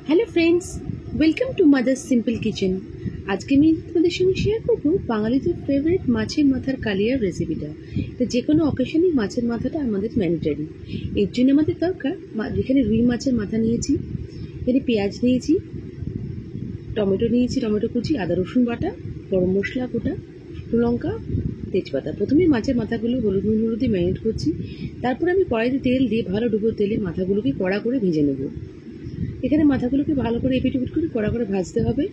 Hello friends, welcome to mother's simple kitchen. আজকে আমি তোমাদের সঙ্গে শেয়ার করবো বাঙালিদের ফেভারিট মাছের মাথার কালিয়ার রেসিপিটা। তো যে কোনো অকেশনেই মাছের মাথাটা আমাদের ম্যান্ডেটারি। এর জন্য আমাদের দরকার যেখানে রুই মাছের মাথা নিয়েছি, এখানে পেঁয়াজ নিয়েছি, টমেটো নিয়েছি, টমেটো কুচি, আদা রসুন বাটা, গরম মশলা গোটা, শুকনো লঙ্কা, তেজপাতা। প্রথমে মাছের মাথাগুলো হলুদ নুন দিয়ে ম্যারিনেট করছি। তারপর আমি কড়াইতে তেল দিয়ে ভালো ডুবো তেলে মাথাগুলোকে কড়া করে ভেজে নেবো। এখানে মাথাগুলোকে ভালো করে এপিট ওপিট করে কড়া করে ভাজতে হবে,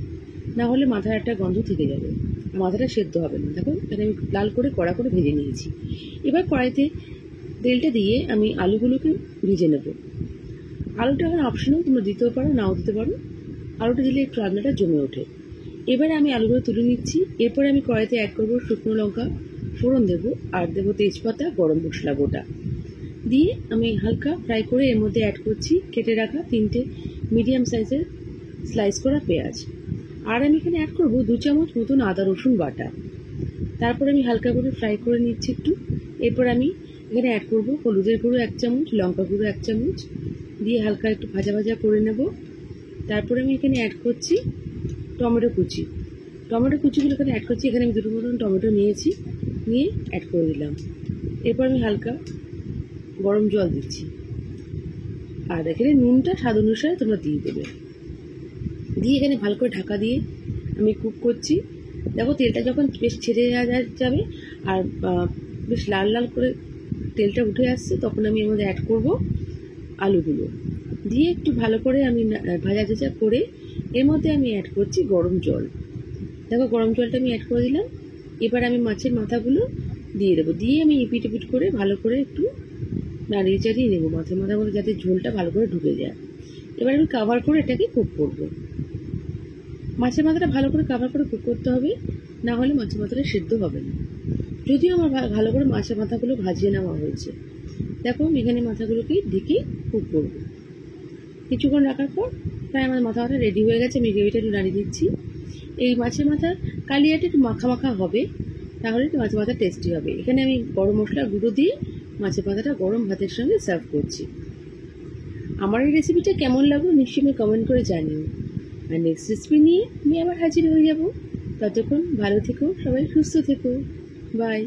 না হলে মাথার একটা গন্ধ থেকে যাবে, মাথাটা সেদ্ধ হবে না। দেখো এখানে আমি লাল করে কড়া করে ভেজে নিয়েছি। এবার কড়াইতে তেলটা দিয়ে আমি আলুগুলোকে ভেজে নেব। আলুটা এখন অপশনাল, তোমরা দিতেও পারো নাও দিতে পারো। আলুটা দিলে একটু রান্নাটা জমে ওঠে। এবারে আমি আলুগুলো তুলে নিচ্ছি। এরপরে আমি কড়াইতে অ্যাড করবো শুকনো লঙ্কা ফোড়ন দেবো, আর দেবো তেজপাতা, গরম মশলা গোটা দিয়ে আমি হালকা ফ্রাই করে এর মধ্যে অ্যাড করছি কেটে রাখা 3টে মিডিয়াম সাইজের স্লাইস করা পেঁয়াজ। আর আমি এখানে অ্যাড করবো 2 চামচ মতন আদা রসুন বাটা। তারপরে আমি হালকা করে ফ্রাই করে নিচ্ছি একটু। এরপর আমি এখানে অ্যাড করবো হলুদের গুঁড়ো 1 চামচ, লঙ্কা গুঁড়ো 1 চামচ দিয়ে হালকা একটু ভাজা ভাজা করে নেব। তারপরে আমি এখানে অ্যাড করছি টমেটো কুচি। টমেটো কুচিগুলো এখানে অ্যাড করছি। এখানে আমি 2টো মতন টমেটো নিয়েছি, নিয়ে অ্যাড করে দিলাম। এরপর আমি হালকা গরম জল দিচ্ছি, আর এখানে নুনটা স্বাদ অনুসারে তোমরা দিয়ে দেবে। দিয়ে এখানে ভালো করে ঢাকা দিয়ে আমি কুক করছি। দেখো তেলটা যখন বেশ ছেড়ে যাবে আর বেশ লাল লাল করে তেলটা উঠে আসছে, তখন আমি এর মধ্যে অ্যাড করবো আলুগুলো। দিয়ে একটু ভালো করে আমি ভাজা ভাজা করে এর মধ্যে আমি অ্যাড করছি গরম জল। দেখো গরম জলটা আমি অ্যাড করে দিলাম। এবার আমি মাছের মাথাগুলো দিয়ে দেবো। দিয়ে আমি এপিট এপিট করে ভালো করে একটু নাড়িয়ে চাড়িয়ে নেবো মাছের মাথাগুলো, যাতে ঝোলটা ভালো করে ঢুকে যায়। এবার আমি কাভার করে এটাকে কুক করবো। মাছের মাথাটা ভালো করে কাভার করে কুক করতে হবে, না হলে মাছের মাথাটা সেদ্ধ হবে না। যদিও আমার ভালো করে মাছের মাথাগুলো ভাজিয়ে নেওয়া হয়েছে। দেখো আমি এখানে মাথাগুলোকে ঢেকে কুক করবো। কিছুক্ষণ রাখার পর প্রায় আমার মাথাটা রেডি হয়ে গেছে। আমি গ্রেভিটা একটু নাড়িয়ে দিচ্ছি। এই মাছের মাথার কালিয়াটা একটু মাখা মাখা হবে, তাহলে একটু মাছের মাথা টেস্টি হবে। এখানে আমি গরম মশলার গুঁড়ো দিয়ে মাছের মাথাটা গরম ভাতের সঙ্গে সার্ভ করছি। আমার এই রেসিপিটা কেমন লাগলো নিশ্চয়ই কমেন্ট করে জানিও। আর নেক্সট রেসিপি নিয়ে আমি আবার হাজির হয়ে যাব। ততক্ষণ ভালো থেকো, সবাই সুস্থ থেকো। বাই।